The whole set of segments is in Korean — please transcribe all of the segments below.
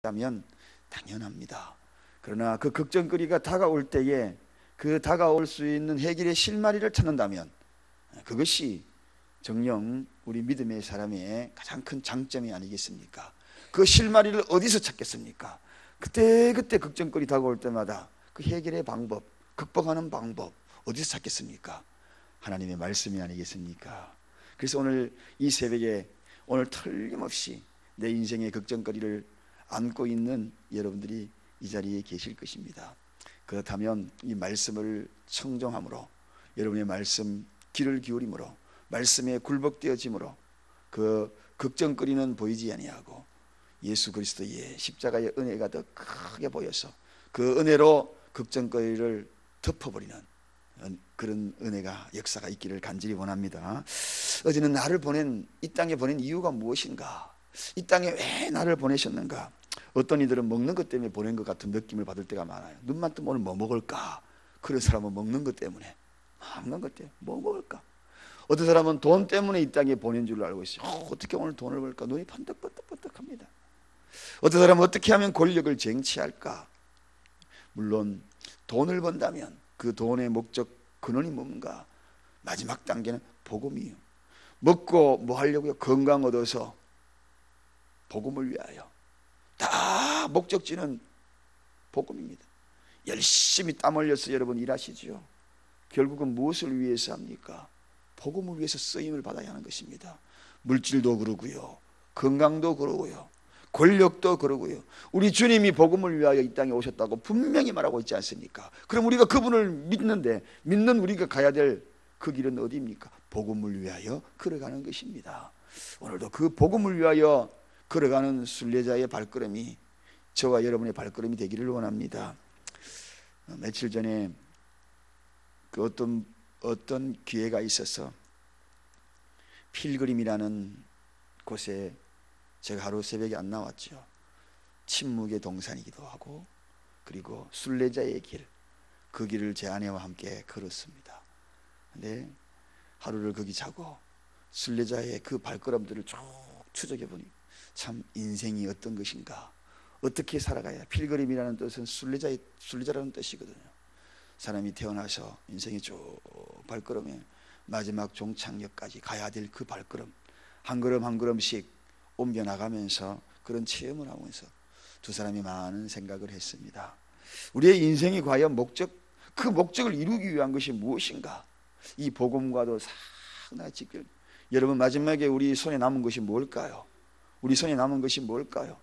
있다면 당연합니다. 그러나 그 걱정거리가 다가올 때에 그 다가올 수 있는 해결의 실마리를 찾는다면 그것이 정녕 우리 믿음의 사람의 가장 큰 장점이 아니겠습니까? 그 실마리를 어디서 찾겠습니까? 그때 걱정거리 다가올 때마다 그 해결의 방법, 극복하는 방법 어디서 찾겠습니까? 하나님의 말씀이 아니겠습니까? 그래서 오늘 이 새벽에 오늘 틀림없이 내 인생의 걱정거리를 안고 있는 여러분들이 이 자리에 계실 것입니다. 그렇다면 이 말씀을 청정함으로, 여러분의 말씀 귀를 기울임으로, 말씀에 굴복되어짐으로 그 걱정거리는 보이지 아니하고 예수 그리스도의 십자가의 은혜가 더 크게 보여서 그 은혜로 걱정거리를 덮어버리는 그런 은혜가, 역사가 있기를 간절히 원합니다. 어제는 나를 이 땅에 보낸 이유가 무엇인가? 이 땅에 왜 나를 보내셨는가? 어떤 이들은 먹는 것 때문에 보낸 것 같은 느낌을 받을 때가 많아요. 눈만 뜨면 오늘 뭐 먹을까? 그런 사람은 먹는 것 때문에, 뭐 먹을까? 어떤 사람은 돈 때문에 이 땅에 보낸 줄 알고 있어요. 어떻게 오늘 돈을 벌까? 눈이 번뜩번뜩합니다. 어떤 사람은 어떻게 하면 권력을 쟁취할까? 물론 돈을 번다면 그 돈의 목적 근원이 뭔가? 마지막 단계는 복음이에요. 먹고 뭐 하려고요? 건강 얻어서 복음을 위하여. 다 목적지는 복음입니다. 열심히 땀 흘려서 여러분 일하시죠. 결국은 무엇을 위해서 합니까? 복음을 위해서 쓰임을 받아야 하는 것입니다. 물질도 그러고요, 건강도 그러고요, 권력도 그러고요. 우리 주님이 복음을 위하여 이 땅에 오셨다고 분명히 말하고 있지 않습니까? 그럼 우리가 그분을 믿는 우리가 가야 될 그 길은 어디입니까? 복음을 위하여 걸어가는 것입니다. 오늘도 그 복음을 위하여 걸어가는 순례자의 발걸음이 저와 여러분의 발걸음이 되기를 원합니다. 며칠 전에 그 어떤 기회가 있어서 필그림이라는 곳에 제가 하루 새벽에 안 나왔죠. 침묵의 동산이기도 하고, 그리고 순례자의 길, 그 길을 제 아내와 함께 걸었습니다. 근데 하루를 거기 자고 순례자의 그 발걸음들을 쭉 추적해 보니 참 인생이 어떤 것인가, 어떻게 살아가야. 필그림이라는 뜻은 순례자라는 뜻이거든요. 사람이 태어나서 인생의 쭉 발걸음에 마지막 종착역까지 가야 될 그 발걸음, 한 걸음 한 걸음씩 옮겨나가면서 그런 체험을 하면서 두 사람이 많은 생각을 했습니다. 우리의 인생이 과연 그 목적을 이루기 위한 것이 무엇인가? 이 복음과도 상당히 직결. 여러분, 마지막에 우리 손에 남은 것이 뭘까요? 우리 손에 남은 것이 뭘까요?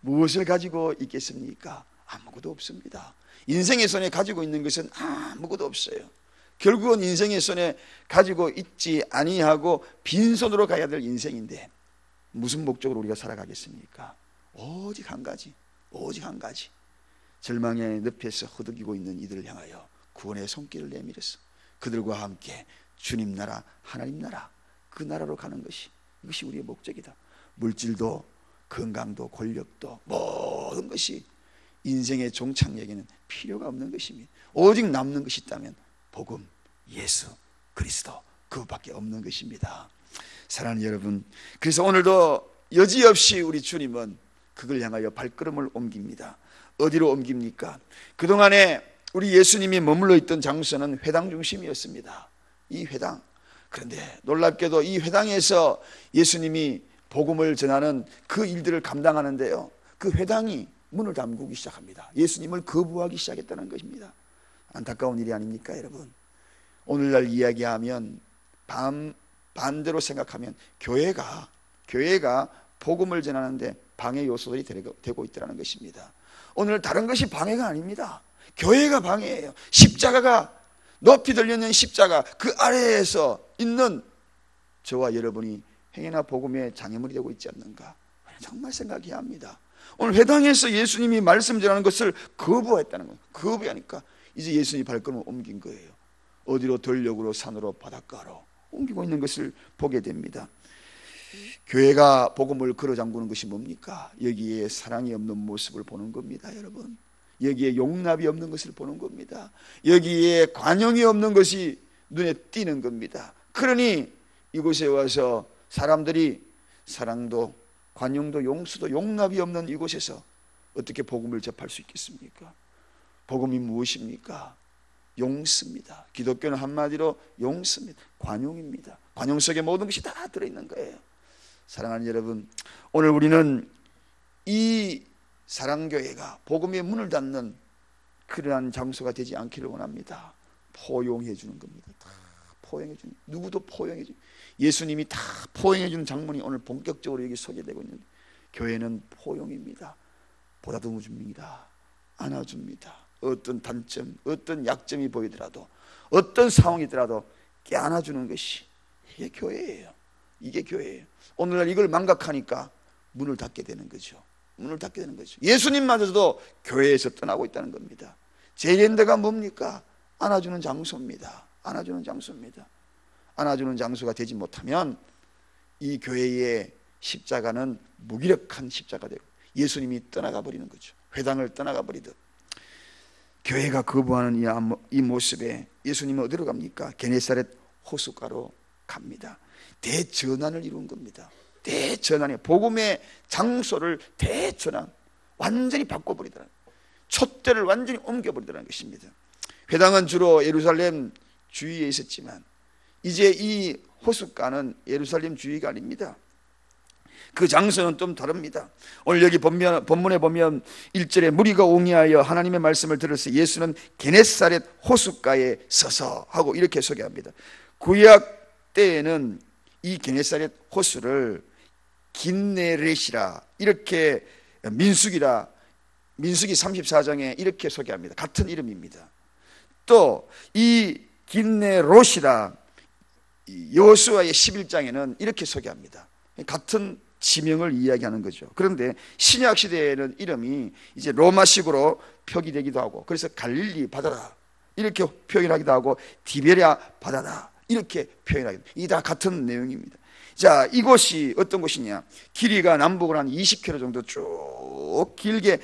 무엇을 가지고 있겠습니까? 아무것도 없습니다. 인생의 손에 가지고 있는 것은 아무것도 없어요. 결국은 인생의 손에 가지고 있지 아니하고 빈손으로 가야 될 인생인데 무슨 목적으로 우리가 살아가겠습니까? 오직 한 가지. 절망의 늪에서 허덕이고 있는 이들을 향하여 구원의 손길을 내밀어서 그들과 함께 주님 나라, 하나님 나라, 그 나라로 가는 것이, 이것이 우리의 목적이다. 물질도 건강도 권력도 모든 것이 인생의 종착역에는 필요가 없는 것입니다. 오직 남는 것이 있다면 복음, 예수 그리스도, 그것밖에 없는 것입니다. 사랑하는 여러분, 그래서 오늘도 여지없이 우리 주님은 그걸 향하여 발걸음을 옮깁니다. 어디로 옮깁니까? 그동안에 우리 예수님이 머물러 있던 장소는 회당 중심이었습니다. 이 회당. 그런데 놀랍게도 이 회당에서 예수님이 복음을 전하는 그 일들을 감당하는데요, 그 회당이 문을 잠그기 시작합니다. 예수님을 거부하기 시작했다는 것입니다. 안타까운 일이 아닙니까, 여러분? 오늘날 이야기하면 반대로 생각하면 교회가 복음을 전하는데 방해 요소들이 되고 있다는 것입니다. 오늘 다른 것이 방해가 아닙니다. 교회가 방해예요. 십자가가, 높이 들려있는 십자가 그 아래에서 있는 저와 여러분이 행여나 복음의 장애물이 되고 있지 않는가, 정말 생각해야 합니다. 오늘 회당에서 예수님이 말씀 전하는 것을 거부했다는 거예요. 거부하니까 이제 예수님이 발걸음을 옮긴 거예요. 어디로? 들녘으로, 산으로, 바닷가로 옮기고 있는 것을 보게 됩니다. 교회가 복음을 걸어 잠그는 것이 뭡니까? 여기에 사랑이 없는 모습을 보는 겁니다, 여러분. 여기에 용납이 없는 것을 보는 겁니다. 여기에 관용이 없는 것이 눈에 띄는 겁니다. 그러니 이곳에 와서 사람들이 사랑도 관용도 용수도 용납이 없는 이곳에서 어떻게 복음을 접할 수 있겠습니까? 복음이 무엇입니까? 용서입니다. 기독교는 한마디로 용서입니다. 관용입니다. 관용 속에 모든 것이 다 들어있는 거예요. 사랑하는 여러분, 오늘 우리는 이 사랑교회가 복음의 문을 닫는 그러한 장소가 되지 않기를 원합니다. 포용해 주는 겁니다. 다 포용해 주는, 누구도 포용해 주는, 예수님이 다 포용해 주는 장면이 오늘 본격적으로 여기 소개되고 있는데, 교회는 포용입니다. 보다듬어 줍니다. 안아줍니다. 어떤 단점, 어떤 약점이 보이더라도, 어떤 상황이더라도 깨안아주는 것이 이게 교회예요. 이게 교회예요. 오늘날 이걸 망각하니까 문을 닫게 되는 거죠. 문을 닫게 되는 거죠. 예수님마저도 교회에서 떠나고 있다는 겁니다. 제일엔드가 뭡니까? 안아주는 장소입니다. 안아주는 장소입니다. 안아주는 장소가 되지 못하면 이 교회의 십자가는 무기력한 십자가 되고 예수님이 떠나가 버리는 거죠. 회당을 떠나가 버리듯. 교회가 거부하는 이 모습에 예수님은 어디로 갑니까? 게네사렛 호숫가로 갑니다. 대전환을 이룬 겁니다. 대전환이에요. 복음의 장소를 대전환, 완전히 바꿔버리더라는, 촛대를 완전히 옮겨버리더라는 것입니다. 회당은 주로 예루살렘 주위에 있었지만 이제 이 호숫가는 예루살렘 주위가 아닙니다. 그 장소는 좀 다릅니다. 오늘 여기 본문에 보면 1절에 무리가 옹이하여 하나님의 말씀을 들었을 때 예수는 게네사렛 호숫가에 서서 하고 이렇게 소개합니다. 구약 때에는 이 게네사렛 호수를 긴네렛이라 이렇게 민수기 34장에 이렇게 소개합니다. 같은 이름입니다. 또 이 긴네롯이라 여호수아의 11장에는 이렇게 소개합니다. 같은 지명을 이야기하는 거죠. 그런데 신약 시대에는 이름이 이제 로마식으로 표기되기도 하고, 그래서 갈릴리 바다다 이렇게 표현하기도 하고, 디베랴 바다다 이렇게 표현하기도 합니다. 이 다 같은 내용입니다. 자, 이곳이 어떤 곳이냐? 길이가 남북으로 한 20km 정도 쭉 길게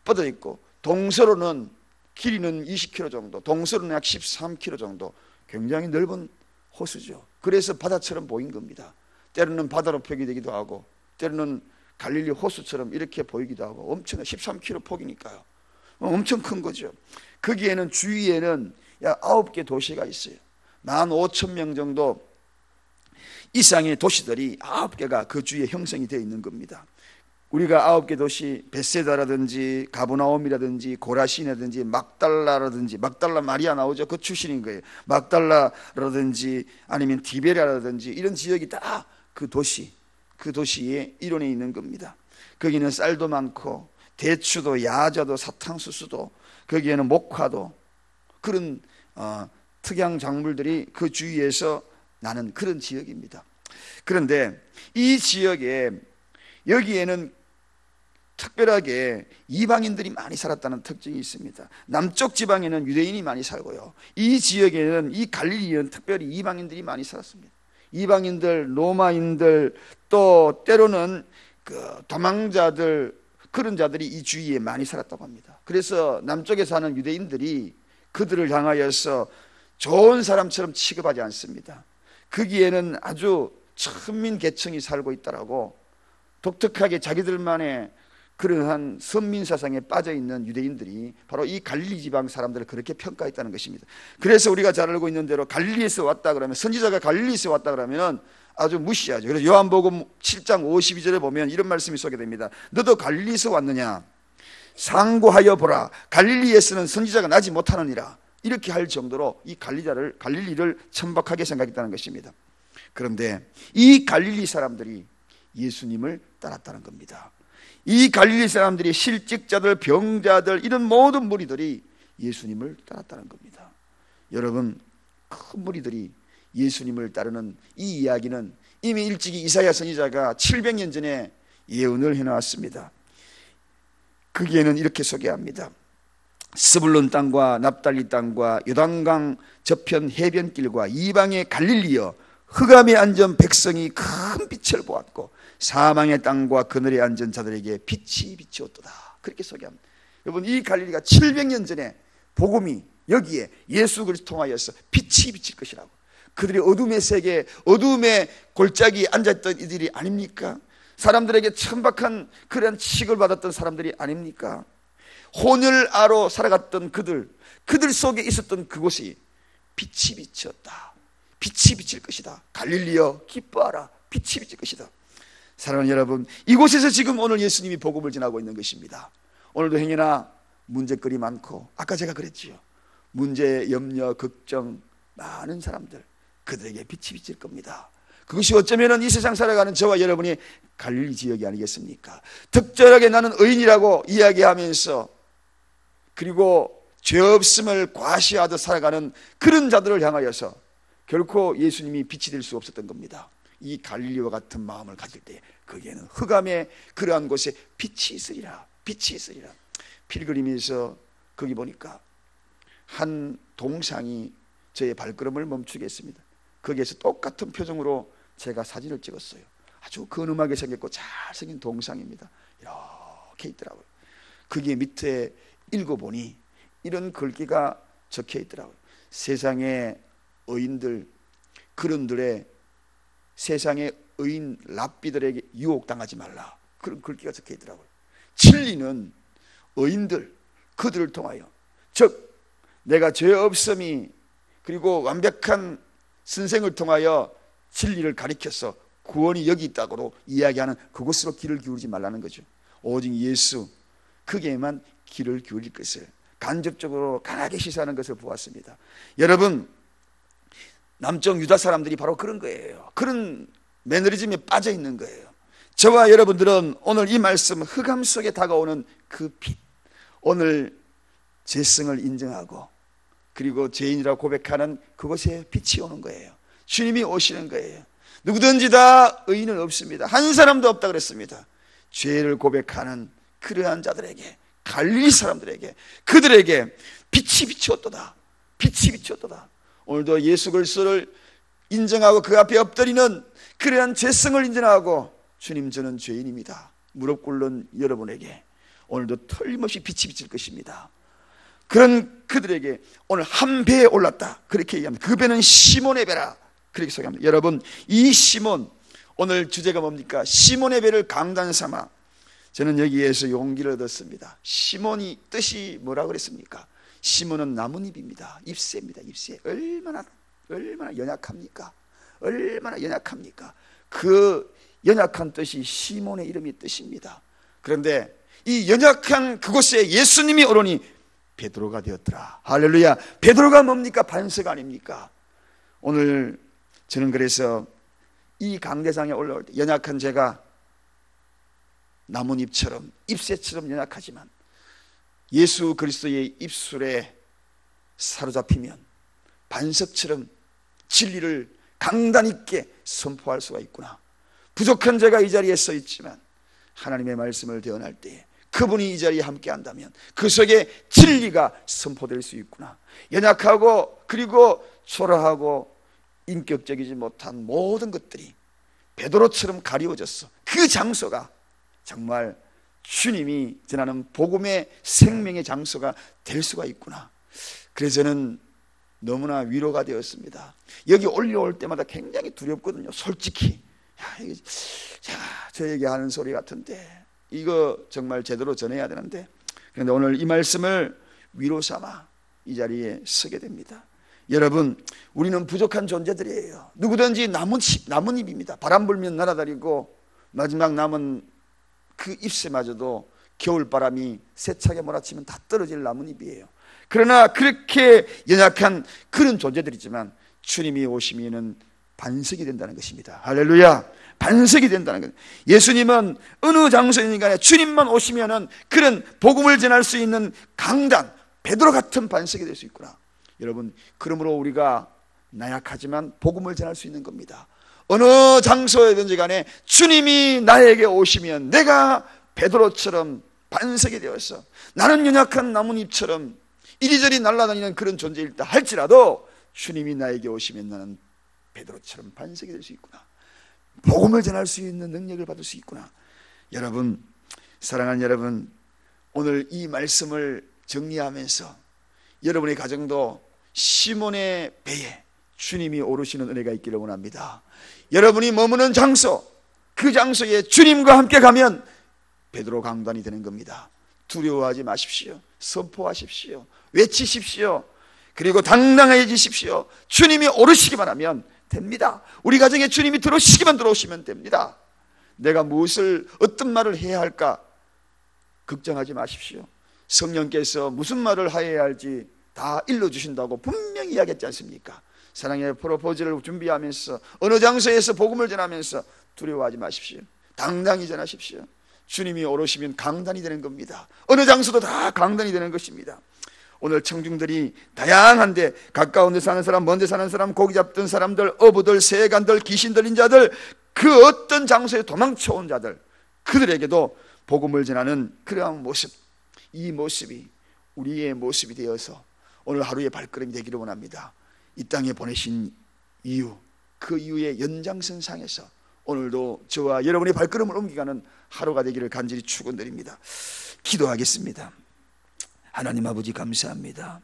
뻗어 있고, 동서로는 길이는 20km 정도, 동서로는 약 13km 정도, 굉장히 넓은 호수죠. 그래서 바다처럼 보인 겁니다. 때로는 바다로 표기되기도 하고, 때로는 갈릴리 호수처럼 이렇게 보이기도 하고, 엄청난 13km 폭이니까요. 엄청 큰 거죠. 거기에는 주위에는 약 9개 도시가 있어요. 15,000명 정도 이상의 도시들이 9개가 그 주위에 형성이 되어 있는 겁니다. 우리가 9개 도시, 베세다라든지 가브나움이라든지 고라신이라든지 막달라라든지, 막달라 마리아 나오죠. 그 출신인 거예요. 막달라라든지 아니면 디베랴라든지 이런 지역이 다 그 도시의 일원에 있는 겁니다. 거기는 쌀도 많고 대추도 야자도 사탕수수도, 거기에는 목화도, 그런 특양 작물들이 그 주위에서 나는 그런 지역입니다. 그런데 이 지역에, 여기에는 특별하게 이방인들이 많이 살았다는 특징이 있습니다. 남쪽 지방에는 유대인이 많이 살고요, 이 지역에는, 이 갈릴리는 특별히 이방인들이 많이 살았습니다. 이방인들, 로마인들, 또 때로는 그 도망자들, 그런 자들이 이 주위에 많이 살았다고 합니다. 그래서 남쪽에 사는 유대인들이 그들을 향하여서 좋은 사람처럼 취급하지 않습니다. 거기에는 아주 천민 계층이 살고 있다라고, 독특하게 자기들만의 그러한 선민 사상에 빠져 있는 유대인들이 바로 이 갈릴리 지방 사람들을 그렇게 평가했다는 것입니다. 그래서 우리가 잘 알고 있는 대로 갈릴리에서 왔다 그러면, 선지자가 갈릴리에서 왔다 그러면 아주 무시하죠. 그래서 요한복음 7장 52절에 보면 이런 말씀이 소개됩니다. 너도 갈릴리에서 왔느냐? 상고하여 보라. 갈릴리에서는 선지자가 나지 못하느니라. 이렇게 할 정도로 이 갈릴리를 천박하게 생각했다는 것입니다. 그런데 이 갈릴리 사람들이 예수님을 따랐다는 겁니다. 이 갈릴리 사람들이 실직자들, 병자들, 이런 모든 무리들이 예수님을 따랐다는 겁니다. 여러분, 큰 무리들이 예수님을 따르는 이 이야기는 이미 일찍이 이사야 선지자가 700년 전에 예언을 해놓았습니다. 거기에는 이렇게 소개합니다. 스불론 땅과 납달리 땅과 요단강 저편 해변길과 이방의 갈릴리여, 흑암에 앉은 백성이 큰 빛을 보았고 사망의 땅과 그늘에 앉은 자들에게 빛이 비치었도다. 그렇게 소개합니다. 여러분, 이 갈릴리가 700년 전에 복음이 여기에 예수 그리스도 통하여서 빛이 비칠 것이라고, 그들이 어둠의 세계, 어둠의 골짜기에 앉았던 이들이 아닙니까? 사람들에게 천박한 그런 취급을 받았던 사람들이 아닙니까? 혼혈아로 살아갔던 그들 속에 있었던 그곳이 빛이 비쳤다. 빛이 비칠 것이다. 갈릴리여 기뻐하라. 빛이 비칠 것이다. 사랑하는 여러분, 이곳에서 지금 오늘 예수님이 복음을 전하고 있는 것입니다. 오늘도 행여나 문제거리 많고, 아까 제가 그랬지요. 문제, 염려, 걱정 많은 사람들, 그들에게 빛이 비칠 겁니다. 그것이 어쩌면 이 세상 살아가는 저와 여러분이 갈릴리 지역이 아니겠습니까? 특별하게 나는 의인이라고 이야기하면서 그리고 죄 없음을 과시하듯 살아가는 그런 자들을 향하여서 결코 예수님이 빛이 될 수 없었던 겁니다. 이 갈릴리와 같은 마음을 가질 때 거기에는 흑암의 그러한 곳에 빛이 있으리라. 빛이 있으리라. 필그림에서 거기 보니까 한 동상이 저의 발걸음을 멈추게 했습니다. 거기에서 똑같은 표정으로 제가 사진을 찍었어요. 아주 근엄하게 생겼고 잘생긴 동상입니다. 이렇게 있더라고요. 거기에 밑에 읽어보니 이런 글귀가 적혀 있더라고요. 세상의 의인들, 그런들의 세상의 의인 랍비들에게 유혹당하지 말라. 그런 글귀가 적혀 있더라고요. 진리는 의인들, 그들을 통하여, 즉 내가 죄 없음이 그리고 완벽한 선생을 통하여 진리를 가리켜서 구원이 여기 있다고 이야기하는 그곳으로 귀를 기울이지 말라는 거죠. 오직 예수, 그게만 귀를 기울일 것을 간접적으로 강하게 시사하는 것을 보았습니다. 여러분, 남쪽 유다 사람들이 바로 그런 거예요. 그런 매너리즘에 빠져 있는 거예요. 저와 여러분들은 오늘 이 말씀, 흑암 속에 다가오는 그 빛, 오늘 죄성을 인정하고 그리고 죄인이라고 고백하는 그곳에 빛이 오는 거예요. 주님이 오시는 거예요. 누구든지 다 의인은 없습니다. 한 사람도 없다 그랬습니다. 죄를 고백하는 그러한 자들에게, 갈릴리 사람들에게, 그들에게 빛이 비추었도다. 빛이 비추었도다. 오늘도 예수 그리스도를 인정하고 그 앞에 엎드리는 그러한 죄성을 인정하고, 주님 저는 죄인입니다, 무릎 꿇는 여러분에게 오늘도 틀림없이 빛이 비칠 것입니다. 그런 그들에게 오늘 한 배에 올랐다, 그렇게 얘기합니다. 그 배는 시몬의 배라, 그렇게 소개합니다. 여러분, 이 시몬, 오늘 주제가 뭡니까? 시몬의 배를 강단 삼아 저는 여기에서 용기를 얻었습니다. 시몬이 뜻이 뭐라 그랬습니까? 시몬은 나뭇잎입니다. 잎새입니다. 잎새. 얼마나 연약합니까? 얼마나 연약합니까? 그 연약한 뜻이 시몬의 이름의 뜻입니다. 그런데 이 연약한 그곳에 예수님이 오르니 베드로가 되었더라. 할렐루야. 베드로가 뭡니까? 반석 아닙니까? 오늘 저는 그래서 이 강대상에 올라올 때 연약한 제가 나뭇잎처럼, 잎새처럼 연약하지만 예수 그리스도의 입술에 사로잡히면 반석처럼 진리를 강단 있게 선포할 수가 있구나. 부족한 제가 이 자리에 서 있지만 하나님의 말씀을 대언할 때 그분이 이 자리에 함께 한다면 그 속에 진리가 선포될 수 있구나. 연약하고 그리고 초라하고 인격적이지 못한 모든 것들이 베드로처럼 가리워졌어. 그 장소가 정말 주님이 전하는 복음의 생명의 장소가 될 수가 있구나. 그래서 저는 너무나 위로가 되었습니다. 여기 올려올 때마다 굉장히 두렵거든요. 솔직히 이게 제가 저에게 하는 소리 같은데 이거 정말 제대로 전해야 되는데, 그런데 오늘 이 말씀을 위로 삼아 이 자리에 서게 됩니다. 여러분, 우리는 부족한 존재들이에요. 누구든지 나뭇잎입니다. 바람 불면 날아다니고 마지막 남은 그 잎새마저도 겨울바람이 세차게 몰아치면 다 떨어질 나뭇잎이에요. 그러나 그렇게 연약한 그런 존재들이지만 주님이 오시면은 반석이 된다는 것입니다. 할렐루야. 반석이 된다는 것. 예수님은 어느 장소이든 간에 주님만 오시면은 그런 복음을 전할 수 있는 강단, 베드로 같은 반석이 될 수 있구나. 여러분, 그러므로 우리가 나약하지만 복음을 전할 수 있는 겁니다. 어느 장소에든지 간에 주님이 나에게 오시면 내가 베드로처럼 반석이 되어서 나는 연약한 나뭇잎처럼 이리저리 날아다니는 그런 존재일다 할지라도 주님이 나에게 오시면 나는 베드로처럼 반석이 될 수 있구나. 복음을 전할 수 있는 능력을 받을 수 있구나. 여러분, 사랑하는 여러분, 오늘 이 말씀을 정리하면서 여러분의 가정도 시몬의 배에 주님이 오르시는 은혜가 있기를 원합니다. 여러분이 머무는 장소, 그 장소에 주님과 함께 가면 베드로 강단이 되는 겁니다. 두려워하지 마십시오. 선포하십시오. 외치십시오. 그리고 당당해지십시오. 주님이 오르시기만 하면 됩니다. 우리 가정에 주님이 들어오시면 됩니다. 내가 무엇을 어떤 말을 해야 할까 걱정하지 마십시오. 성령께서 무슨 말을 해야 할지 다 일러주신다고 분명히 이야기했지 않습니까? 사랑의 프로포즈를 준비하면서 어느 장소에서 복음을 전하면서 두려워하지 마십시오. 당당히 전하십시오. 주님이 오르시면 강단이 되는 겁니다. 어느 장소도 다 강단이 되는 것입니다. 오늘 청중들이 다양한데 가까운 데 사는 사람, 먼 데 사는 사람, 고기 잡던 사람들, 어부들, 세간들, 귀신 들린 자들, 그 어떤 장소에 도망쳐온 자들, 그들에게도 복음을 전하는 그러한 모습, 이 모습이 우리의 모습이 되어서 오늘 하루의 발걸음이 되기를 원합니다. 이 땅에 보내신 이유, 그 이유의 연장선상에서 오늘도 저와 여러분의 발걸음을 옮겨가는 하루가 되기를 간절히 축원드립니다. 기도하겠습니다. 하나님 아버지 감사합니다.